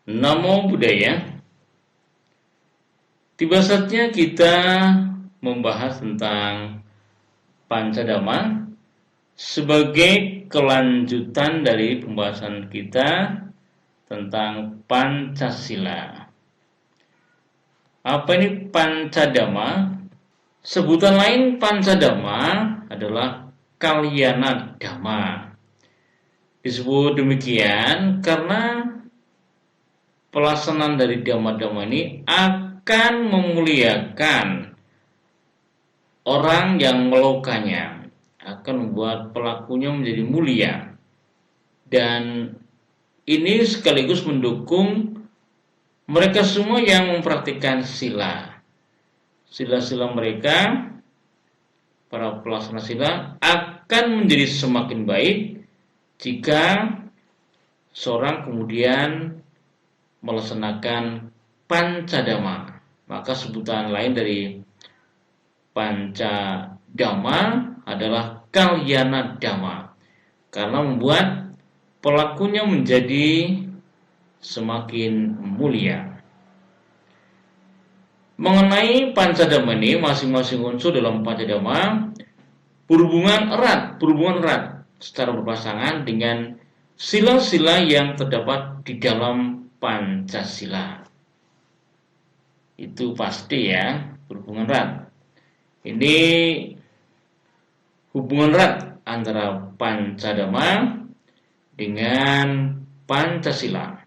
Namo Buddhaya. Tiba saatnya kita membahas tentang Pancadhamma sebagai kelanjutan dari pembahasan kita tentang Pancasila. Apa ini Pancadhamma? Sebutan lain Pancadhamma adalah Kalyana Dhamma. Disebut demikian karena pelaksanaan dari dhamma-dhamma ini akan memuliakan orang yang melakukannya, akan membuat pelakunya menjadi mulia, dan ini sekaligus mendukung mereka semua yang mempraktikkan sila-sila mereka. Para pelaksana sila akan menjadi semakin baik jika seorang kemudian melaksanakan Pancadhamma. Maka sebutan lain dari Pancadhamma adalah Kalyana Dhamma, karena membuat pelakunya menjadi semakin mulia. Mengenai Pancadhamma ini, masing-masing unsur dalam Pancadhamma berhubungan erat secara berpasangan dengan sila-sila yang terdapat di dalam Pancasila. Itu pasti ya, berhubungan erat. Ini hubungan erat antara Pancadhamma dengan Pancasila.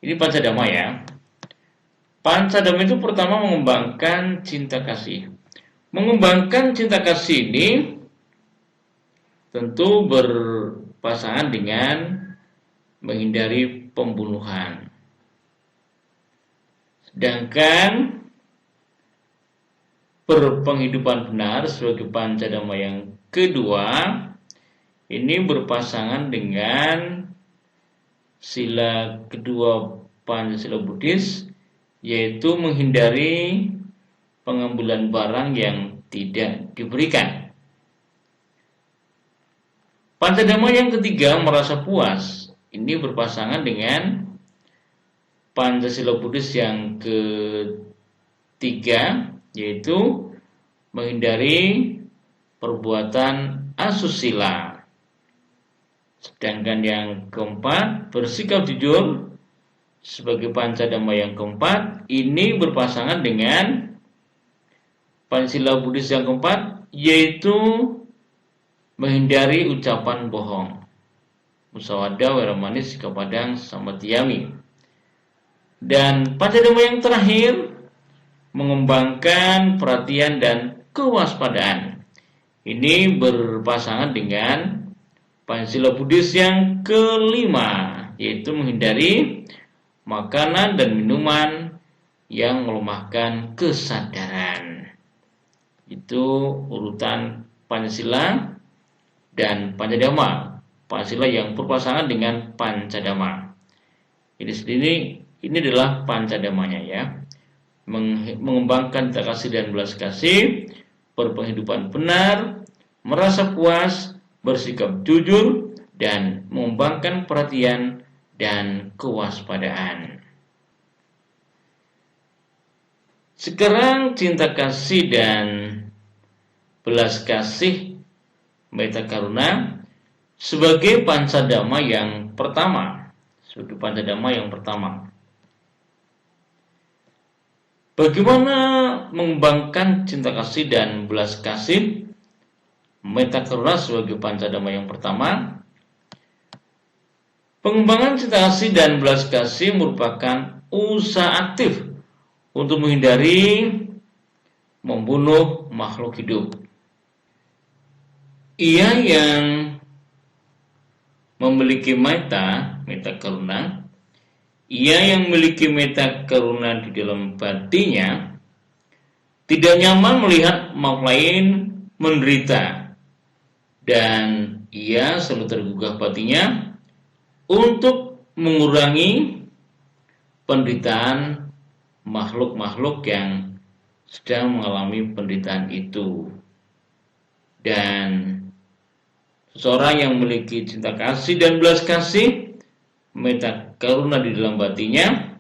Ini Pancadhamma ya. Pancadhamma itu pertama mengembangkan cinta kasih. Mengembangkan cinta kasih ini tentu berpasangan dengan menghindari pembunuhan. Sedangkan berpenghidupan benar sebagai Pancadhamma yang kedua ini berpasangan dengan sila kedua Pancasila Buddhis, yaitu menghindari pengambilan barang yang tidak diberikan. Pancadhamma yang ketiga merasa puas, ini berpasangan dengan Pancasila Buddhis yang ketiga, yaitu menghindari perbuatan asusila. Sedangkan yang keempat, bersikap jujur sebagai Pancadhamma yang keempat, ini berpasangan dengan Pancasila Buddhis yang keempat, yaitu menghindari ucapan bohong. Musawada, Weramani, Sikap Padang, Samadhiyami. Dan Pancadhamma yang terakhir mengembangkan perhatian dan kewaspadaan. Ini berpasangan dengan Pancasila Buddhis yang kelima, yaitu menghindari makanan dan minuman yang melemahkan kesadaran. Itu urutan Pancasila dan Pancadhamma. Pancasila yang berpasangan dengan Pancadhamma. Ini adalah Pancadhammanya ya. Mengembangkan cinta kasih dan belas kasih, berpenghidupan benar, merasa puas, bersikap jujur, dan mengembangkan perhatian dan kewaspadaan. Sekarang cinta kasih dan belas kasih metta karuna sebagai Pancadhamma yang pertama. Bagaimana mengembangkan cinta kasih dan belas kasih metta karuna sebagai Pancadhamma yang pertama? Pengembangan cinta kasih dan belas kasih merupakan usaha aktif untuk menghindari membunuh makhluk hidup. Ia yang memiliki metta karuna, ia yang memiliki metta karuna di dalam batinnya, tidak nyaman melihat makhluk lain menderita, dan ia selalu tergugah batinnya untuk mengurangi penderitaan makhluk-makhluk yang sedang mengalami penderitaan itu. Dan seseorang yang memiliki cinta kasih dan belas kasih meta karuna di dalam batinnya,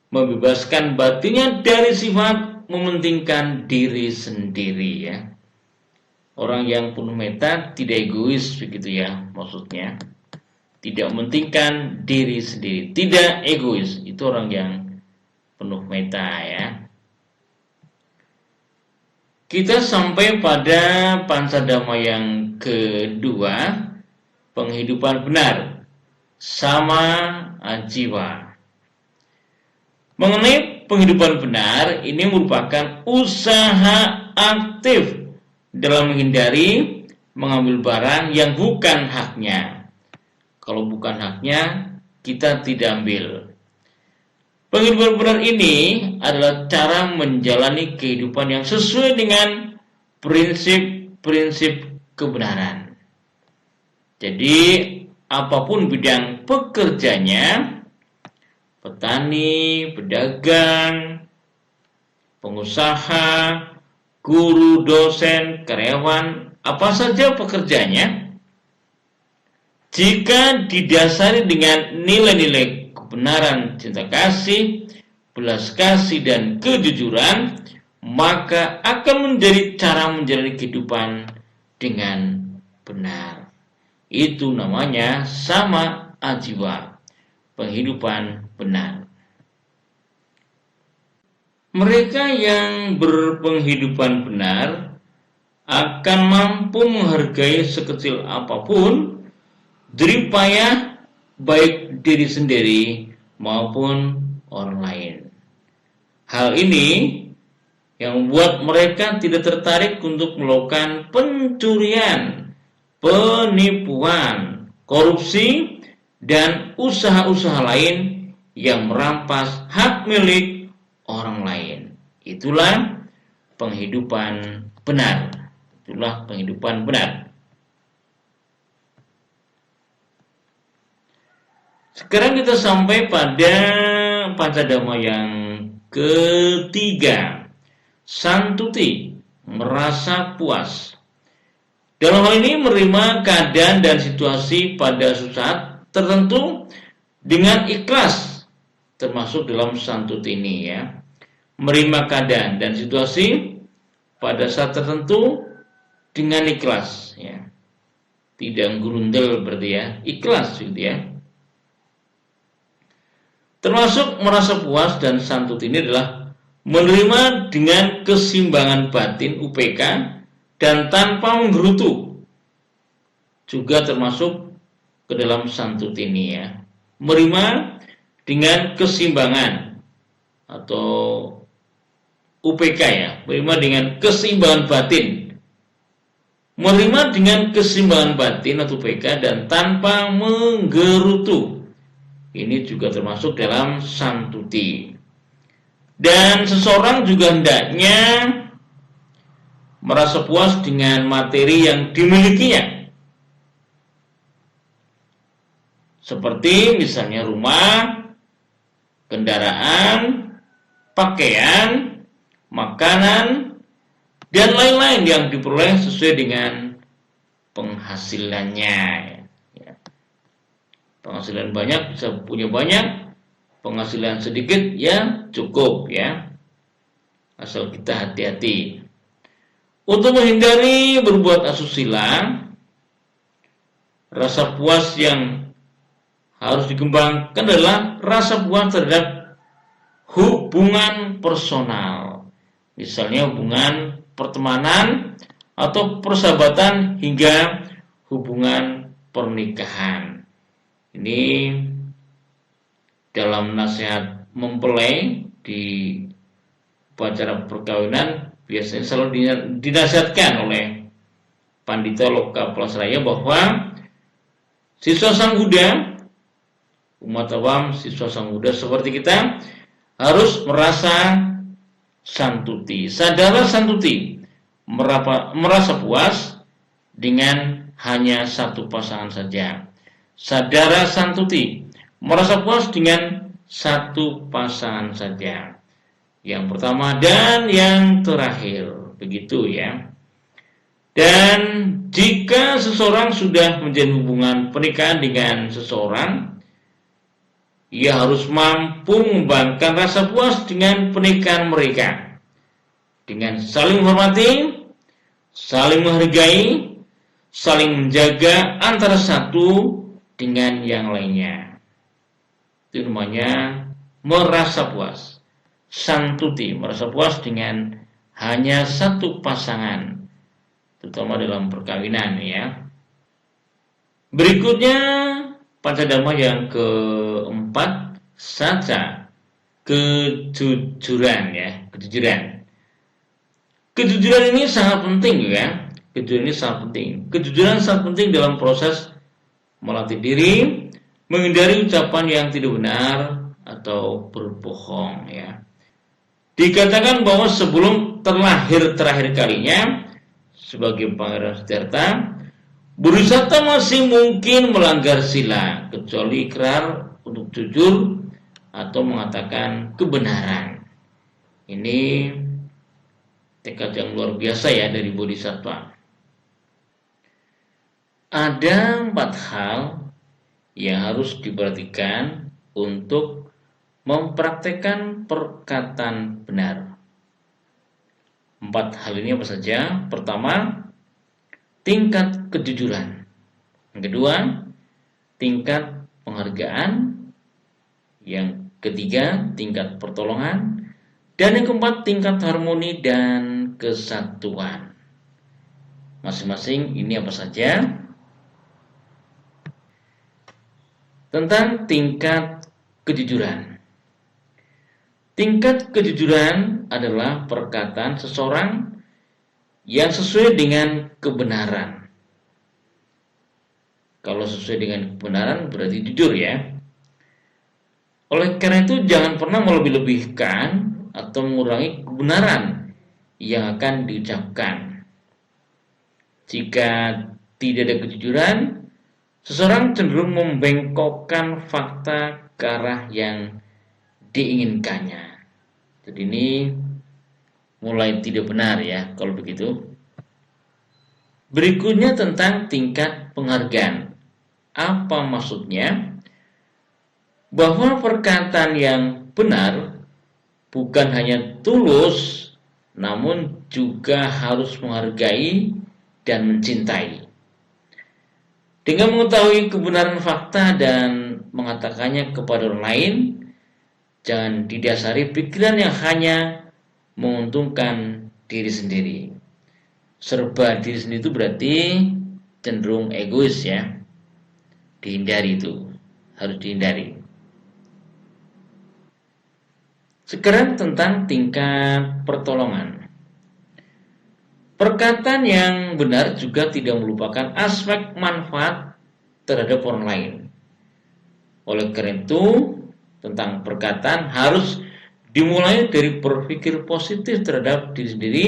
membebaskan batinnya dari sifat mementingkan diri sendiri ya. Orang yang penuh meta tidak egois begitu ya maksudnya. Tidak mementingkan diri sendiri, tidak egois. Itu orang yang penuh meta ya. Kita sampai pada pancadhamma yang kedua, penghidupan benar, sama ajiwa. Mengenai penghidupan benar, ini merupakan usaha aktif dalam menghindari mengambil barang yang bukan haknya. Kalau bukan haknya, kita tidak ambil. Penghidupan benar ini adalah cara menjalani kehidupan yang sesuai dengan prinsip-prinsip kebenaran. Jadi, apapun bidang pekerjanya, petani, pedagang, pengusaha, guru, dosen, karyawan, apa saja pekerjaannya, jika didasari dengan nilai-nilai kebenaran, cinta kasih, belas kasih, dan kejujuran, maka akan menjadi cara menjalani kehidupan dengan benar. Itu namanya sama ajiwa, penghidupan benar. Mereka yang berpenghidupan benar akan mampu menghargai sekecil apapun jeripayah baik diri sendiri maupun orang lain. Hal ini yang membuat mereka tidak tertarik untuk melakukan pencurian, penipuan, korupsi, dan usaha-usaha lain yang merampas hak milik orang lain. Itulah penghidupan benar. Itulah penghidupan benar. Sekarang kita sampai pada pancadhamma yang ketiga, santuti, merasa puas. Dalam hal ini menerima keadaan dan situasi pada saat tertentu dengan ikhlas, termasuk dalam santuti ini ya. Menerima keadaan dan situasi pada saat tertentu dengan ikhlas ya. Tidak gurundel berarti ya, ikhlas gitu ya. Termasuk merasa puas dan santuti ini adalah menerima dengan keseimbangan batin UPK dan tanpa menggerutu. Juga termasuk ke dalam santuti ini ya. Menerima dengan keseimbangan atau UPK ya, menerima dengan keseimbangan batin. Menerima dengan keseimbangan batin atau UPK dan tanpa menggerutu. Ini juga termasuk dalam santuti. Dan seseorang juga hendaknya merasa puas dengan materi yang dimilikinya. Seperti misalnya rumah, kendaraan, pakaian, makanan, dan lain-lain yang diperoleh sesuai dengan penghasilannya. Penghasilan banyak bisa punya banyak, penghasilan sedikit ya cukup ya. Asal kita hati-hati. Untuk menghindari berbuat asusila, rasa puas yang harus dikembangkan adalah rasa puas terhadap hubungan personal. Misalnya hubungan pertemanan atau persahabatan hingga hubungan pernikahan. Ini dalam nasihat mempelai di upacara perkawinan biasanya selalu dinasihatkan oleh Pandita Loka Plasraya bahwa siswa Sang Buddha, umat awam, siswa Sang Buddha seperti kita harus merasa santuti, sadara santuti, merasa puas dengan hanya satu pasangan saja. Sadara santuti, merasa puas dengan satu pasangan saja. Yang pertama dan yang terakhir, begitu ya. Dan jika seseorang sudah menjalin hubungan pernikahan dengan seseorang, ia harus mampu membangun rasa puas dengan pernikahan mereka, dengan saling menghormati, saling menghargai, saling menjaga antara satu dengan yang lainnya. Itu namanya merasa puas. Santuti, merasa puas dengan hanya satu pasangan, terutama dalam perkawinan ya. Berikutnya pancadharma yang keempat, saca, kejujuran ya, kejujuran. Kejujuran ini sangat penting ya. Kejujuran ini sangat penting. Kejujuran sangat penting dalam proses melatih diri, menghindari ucapan yang tidak benar atau berbohong ya. Dikatakan bahwa sebelum terlahir terakhir kalinya sebagai Pangeran Siddhartha, Bodhisatta masih mungkin melanggar sila kecuali ikrar untuk jujur atau mengatakan kebenaran. Ini tekad yang luar biasa ya dari Bodhisattva. Ada 4 hal yang harus diperhatikan untuk mempraktekkan perkataan benar. 4 hal ini apa saja? Pertama, tingkat kejujuran. Yang kedua, tingkat penghargaan. Yang ketiga, tingkat pertolongan. Dan yang keempat, tingkat harmoni dan kesatuan. Masing-masing ini apa saja? Tentang tingkat kejujuran. Tingkat kejujuran adalah perkataan seseorang yang sesuai dengan kebenaran. Kalau sesuai dengan kebenaran berarti jujur ya. Oleh karena itu jangan pernah melebih-lebihkan atau mengurangi kebenaran yang akan diucapkan. Jika tidak ada kejujuran, seseorang cenderung membengkokkan fakta ke arah yang diinginkannya. Jadi ini mulai tidak benar ya kalau begitu. Berikutnya tentang tingkat penghargaan. Apa maksudnya? Bahwa perkataan yang benar bukan hanya tulus, namun juga harus menghargai dan mencintai. Dengan mengetahui kebenaran fakta dan mengatakannya kepada orang lain, jangan didasari pikiran yang hanya menguntungkan diri sendiri. Serba diri sendiri itu berarti cenderung egois ya. Dihindari itu, harus dihindari. Sekarang tentang tingkat pertolongan. Perkataan yang benar juga tidak melupakan aspek manfaat terhadap orang lain. Oleh karena itu, tentang perkataan harus dimulai dari berpikir positif terhadap diri sendiri,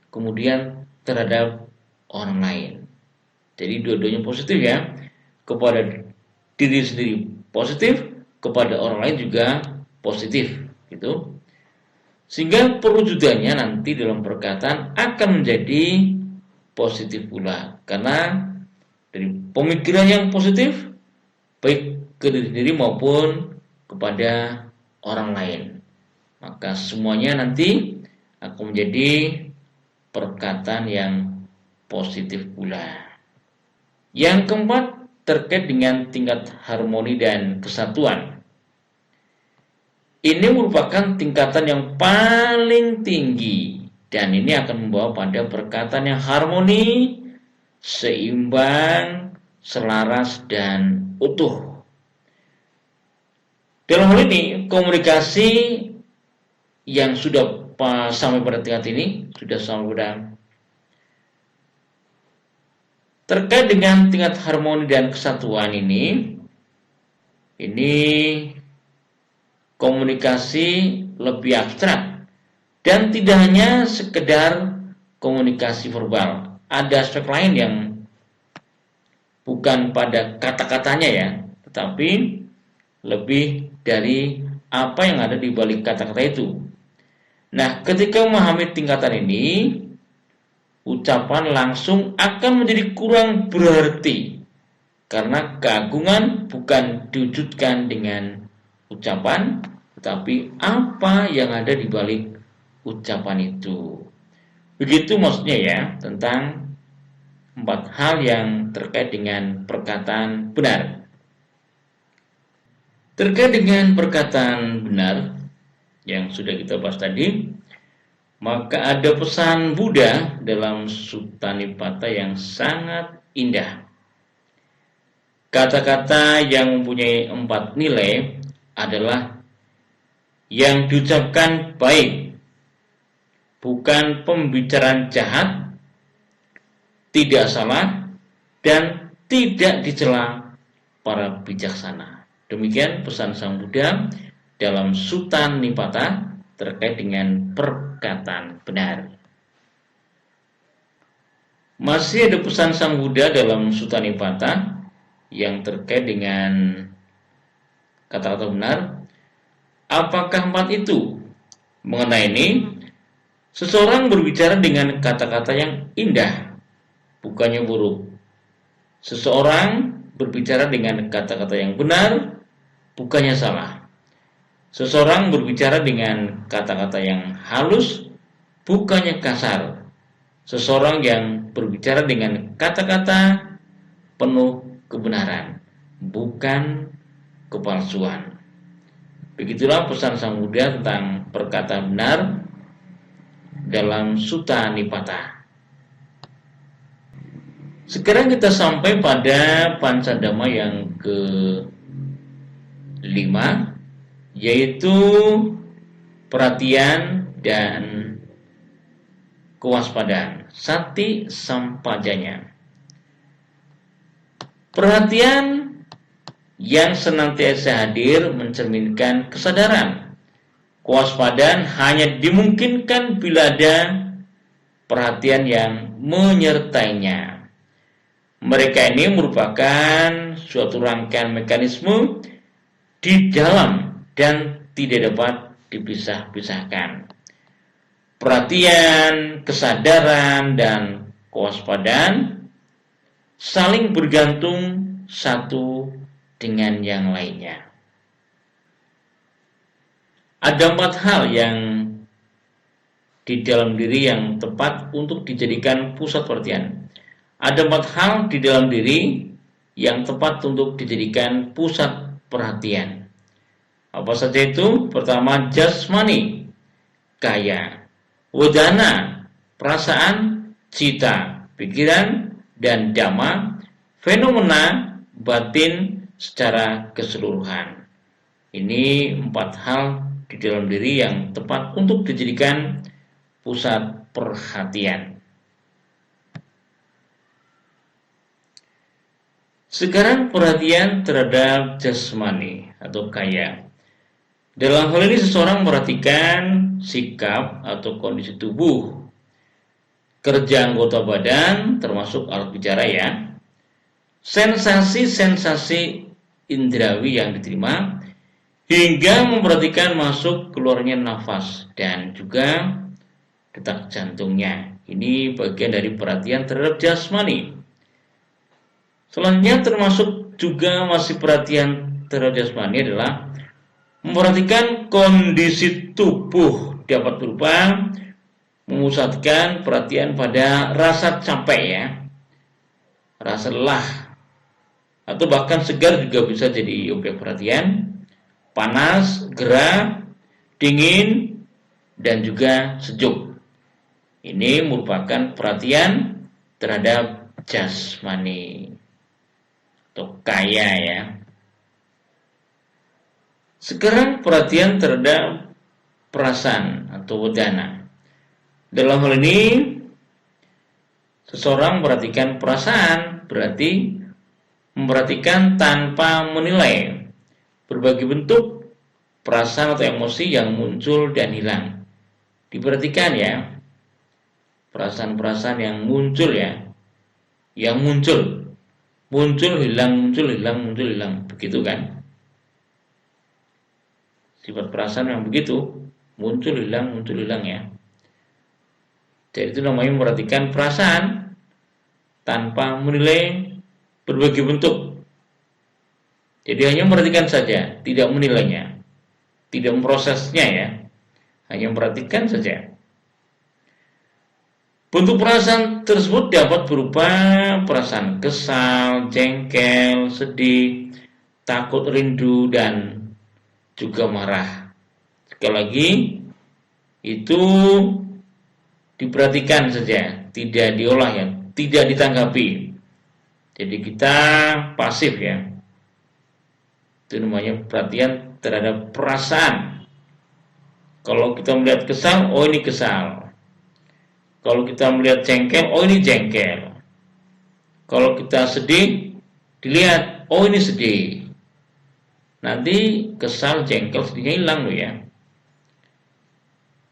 kemudian terhadap orang lain. Jadi dua-duanya positif ya. Kepada diri sendiri positif, kepada orang lain juga positif gitu. Sehingga perwujudannya nanti dalam perkataan akan menjadi positif pula. Karena dari pemikiran yang positif baik ke diri sendiri maupun kepada orang lain, maka semuanya nanti akan menjadi perkataan yang positif pula. Yang keempat terkait dengan tingkat harmoni dan kesatuan. Ini merupakan tingkatan yang paling tinggi dan ini akan membawa pada perkataan yang harmoni, seimbang, selaras dan utuh. Dalam hal ini komunikasi yang sudah sampai pada tingkat ini, sudah sampai pada terkait dengan tingkat harmoni dan kesatuan ini komunikasi lebih abstrak dan tidak hanya sekedar komunikasi verbal. Ada aspek lain yang bukan pada kata-katanya ya, tetapi lebih dari apa yang ada di balik kata-kata itu. Nah, ketika memahami tingkatan ini, ucapan langsung akan menjadi kurang berarti, karena keagungan bukan diwujudkan dengan ucapan, tetapi apa yang ada di balik ucapan itu. Begitu maksudnya ya, tentang 4 hal yang terkait dengan perkataan benar. Terkait dengan perkataan benar yang sudah kita bahas tadi, maka ada pesan Buddha dalam Sutta Nipata yang sangat indah. Kata-kata yang mempunyai 4 nilai adalah yang diucapkan baik, bukan pembicaraan jahat, tidak salah, dan tidak dicela para bijaksana. Demikian pesan Sang Buddha dalam Sutta Nipata terkait dengan perkataan benar. Masih ada pesan Sang Buddha dalam Sutta Nipata yang terkait dengan kata-kata benar. Apakah 4 itu? Mengenai ini, seseorang berbicara dengan kata-kata yang indah, bukannya buruk. Seseorang berbicara dengan kata-kata yang benar, bukannya salah. Seseorang berbicara dengan kata-kata yang halus, bukannya kasar. Seseorang yang berbicara dengan kata-kata penuh kebenaran, bukan kepalsuan. Begitulah pesan Sang Buddha tentang perkataan benar dalam Sutta Nipata. Sekarang kita sampai pada Pancadhamma yang ke-5, yaitu perhatian dan kewaspadaan, sati sampajanya. Perhatian yang senantiasa hadir mencerminkan kesadaran. Kewaspadaan hanya dimungkinkan bila ada perhatian yang menyertainya. Mereka ini merupakan suatu rangkaian mekanisme di dalam dan tidak dapat dipisah-pisahkan. Perhatian, kesadaran, dan kewaspadaan saling bergantung satu dengan yang lainnya. Ada 4 hal yang di dalam diri yang tepat untuk dijadikan pusat perhatian. Ada 4 hal di dalam diri yang tepat untuk dijadikan pusat perhatian. Apa saja itu? Pertama, jasmani, kaya; wedana, perasaan; cita, pikiran; dan dhamma, fenomena batin secara keseluruhan. Ini 4 hal di dalam diri yang tepat untuk dijadikan pusat perhatian. Sekarang perhatian terhadap jasmani atau kaya. Dalam hal ini seseorang memperhatikan sikap atau kondisi tubuh, kerja anggota badan termasuk alat bicara ya, sensasi-sensasi indrawi yang diterima, hingga memperhatikan masuk keluarnya nafas dan juga detak jantungnya. Ini bagian dari perhatian terhadap jasmani. Selanjutnya termasuk juga masih perhatian terhadap jasmani adalah memperhatikan kondisi tubuh, dapat berupa memusatkan perhatian pada rasa capek ya, rasa lelah, atau bahkan segar juga bisa jadi objek perhatian, panas, gerah, dingin, dan juga sejuk. Ini merupakan perhatian terhadap jasmani atau kaya ya. Sekarang perhatian terhadap perasaan atau wedana. Dalam hal ini seseorang memperhatikan perasaan, berarti memperhatikan tanpa menilai berbagai bentuk perasaan atau emosi yang muncul dan hilang. Diperhatikan ya, perasaan-perasaan yang muncul ya, yang muncul hilang, muncul hilang, muncul hilang, begitu kan? Sifat perasaan yang begitu, muncul hilang ya. Jadi itu namanya memperhatikan perasaan tanpa menilai berbagai bentuk. Jadi hanya memperhatikan saja, tidak menilainya, tidak memprosesnya ya, hanya memperhatikan saja. Bentuk perasaan tersebut dapat berupa perasaan kesal, jengkel, sedih, takut, rindu, dan juga marah. Sekali lagi, itu diperhatikan saja, tidak diolah ya, tidak ditanggapi. Jadi kita pasif ya. Itu namanya perhatian terhadap perasaan. Kalau kita melihat kesal, oh ini kesal. Kalau kita melihat jengkel, oh ini jengkel. Kalau kita sedih, dilihat, oh ini sedih. Nanti kesal, jengkel, sedihnya hilang loh ya.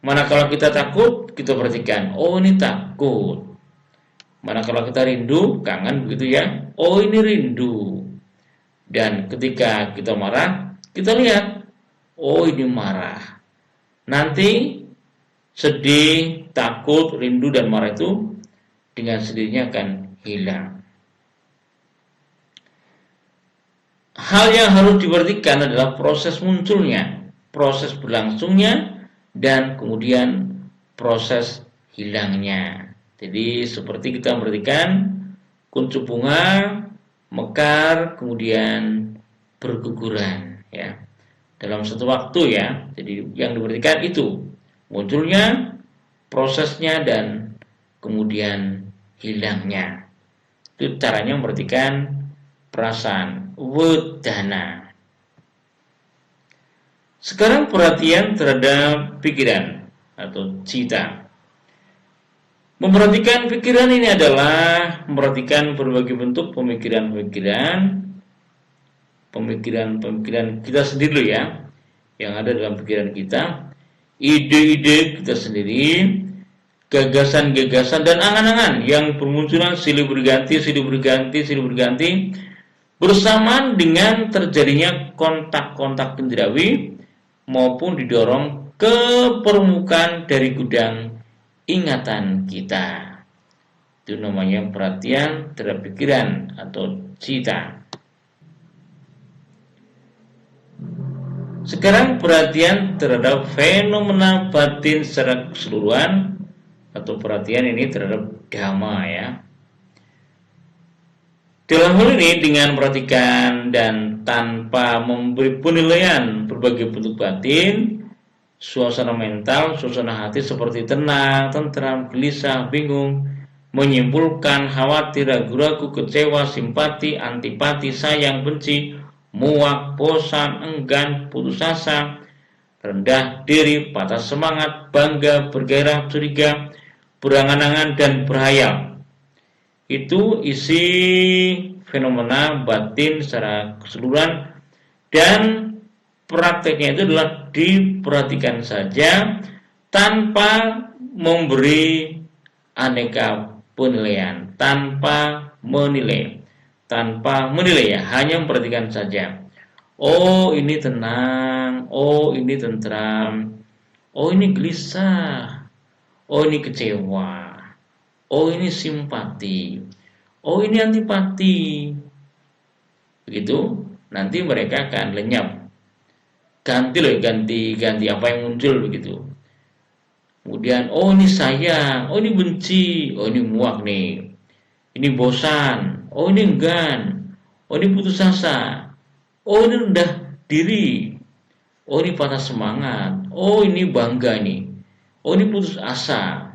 Manakala kita takut, kita perhatikan, oh ini takut. Manakala kita rindu, kangen begitu ya, oh ini rindu. Dan ketika kita marah, kita lihat, oh ini marah. Nanti sedih, takut, rindu, dan marah itu dengan sendirinya akan hilang. Hal yang harus diperhatikan adalah proses munculnya, proses berlangsungnya, dan kemudian proses hilangnya. Jadi seperti kita memperhatikan kuncup bunga mekar kemudian berguguran ya dalam satu waktu ya. Jadi yang diperhatikan itu munculnya, prosesnya, dan kemudian hilangnya. Itu caranya memperhatikan perasaan wedana. Sekarang perhatian terhadap pikiran atau cita. Memperhatikan pikiran ini adalah memperhatikan berbagai bentuk pemikiran-pemikiran kita sendiri dulu ya, yang ada dalam pikiran kita, ide-ide kita sendiri, gagasan-gagasan dan angan-angan yang bermunculan silih berganti bersamaan dengan terjadinya kontak-kontak inderawi maupun didorong ke permukaan dari gudang ingatan kita. Itu namanya perhatian terhadap pikiran atau cita. Sekarang perhatian terhadap fenomena batin secara keseluruhan atau perhatian ini terhadap dhamma ya. Dalam hal ini dengan memperhatikan dan tanpa memberi penilaian berbagai bentuk batin, suasana mental, suasana hati seperti tenang, tentram, gelisah, bingung, menyimpulkan, khawatir, ragu-ragu, kecewa, simpati, antipati, sayang, benci, muak, bosan, enggan, putus asa, rendah diri, patah semangat, bangga, bergairah, curiga, berangan-angan, dan berhayal. Itu isi fenomena batin secara keseluruhan, dan prakteknya itu adalah diperhatikan saja tanpa memberi aneka penilaian, tanpa menilai ya, hanya memperhatikan saja. Oh ini tenang, oh ini tentram, oh ini gelisah, oh ini kecewa, oh ini simpati, oh ini antipati. Begitu, nanti mereka akan lenyap. Ganti apa yang muncul begitu. Kemudian, oh ini sayang, oh ini benci, oh ini muak nih, ini bosan, oh ini enggan, oh ini putus asa, oh ini rendah diri, oh ini patah semangat, oh ini bangga nih, oh ini putus asa,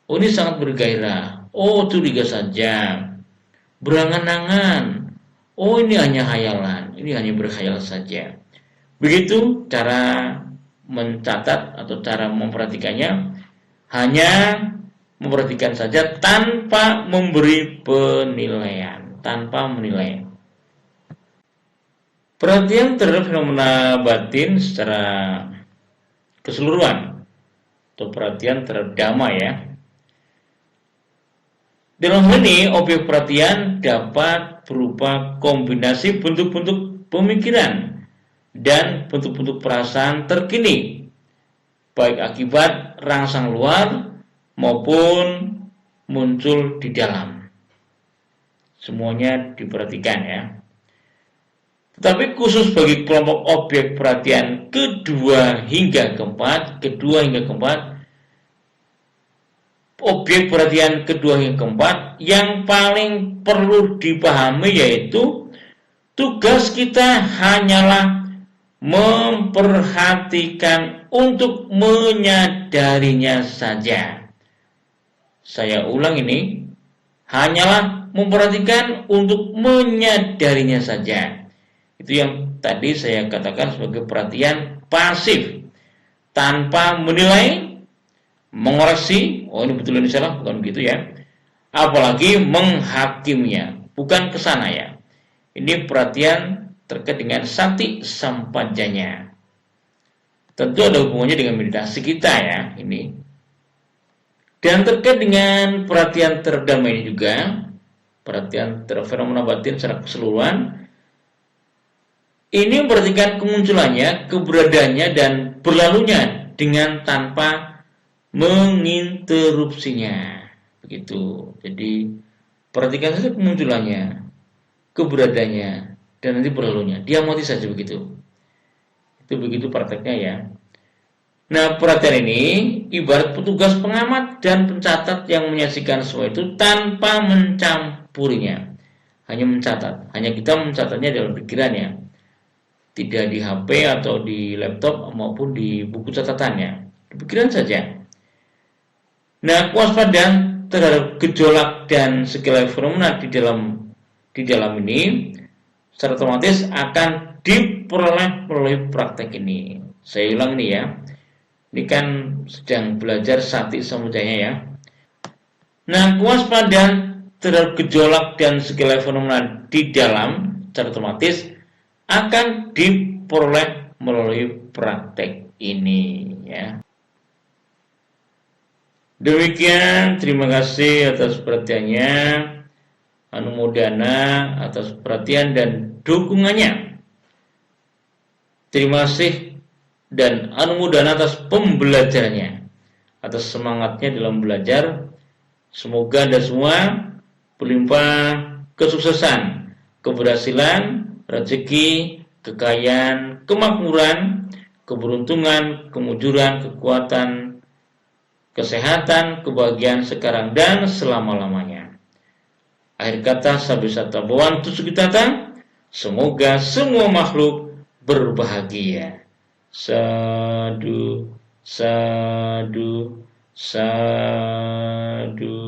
oh ini sangat bergairah, oh curiga saja, berangan-angan, oh ini hanya hayalan, ini hanya berkhayal saja. Begitu cara mencatat atau cara memperhatikannya, hanya memperhatikan saja tanpa memberi penilaian, tanpa menilai. Perhatian terhadap fenomena batin secara keseluruhan atau perhatian terhadap dhamma ya. Dalam hal ini objek perhatian dapat berupa kombinasi bentuk-bentuk pemikiran dan bentuk-bentuk perasaan terkini, baik akibat rangsang luar maupun muncul di dalam. Semuanya diperhatikan ya. Tetapi khusus bagi kelompok objek perhatian kedua hingga keempat, objek perhatian kedua hingga keempat yang paling perlu dipahami yaitu tugas kita hanyalah memperhatikan untuk menyadarinya saja. Saya ulang ini, hanyalah memperhatikan untuk menyadarinya saja. Itu yang tadi saya katakan sebagai perhatian pasif, tanpa menilai, mengoreksi, oh ini betul ini salah, bukan begitu ya. Apalagi menghakiminya, bukan ke sana ya. Ini perhatian terkait dengan sati sampajanya. Tentu ada hubungannya dengan meditasi kita ya, ini. Dan terkait dengan perhatian terhadap ini juga, perhatian terhadap fenomena batin secara keseluruhan, ini memperhatikan kemunculannya, keberadaannya, dan berlalunya dengan tanpa menginterupsinya. Begitu. Jadi, perhatikan saja kemunculannya, keberadaannya, dan nanti berlalunya. Diamati saja begitu. Itu begitu prakteknya ya. Nah, perhatian ini ibarat petugas pengamat dan pencatat yang menyaksikan semua itu tanpa mencampurinya. Hanya mencatat. Hanya kita mencatatnya dalam pikirannya. Tidak di HP atau di laptop maupun di buku catatannya. Di pikiran saja. Nah, kewaspadaan terhadap gejolak dan segala fenomena di dalam ini secara otomatis akan diperoleh melalui praktek ini. Saya ulang ini ya. Ini kan sedang belajar sati samudaya ya. Nah, kewaspadaan terhadap gejolak dan segala fenomena di dalam secara otomatis akan diperoleh melalui praktek ini ya. Demikian, terima kasih atas perhatiannya. Anumodana atas perhatian dan dukungannya. Terima kasih dan anumodana atas pembelajarannya, atas semangatnya dalam belajar. Semoga Anda semua berlimpah kesuksesan, keberhasilan, rezeki, kekayaan, kemakmuran, keberuntungan, kemujuran, kekuatan, kesehatan, kebahagiaan sekarang dan selama-lamanya. Akhir kata, sabisata bawantu sugitata, semoga semua makhluk berbahagia. Sadu, sadu, sadu.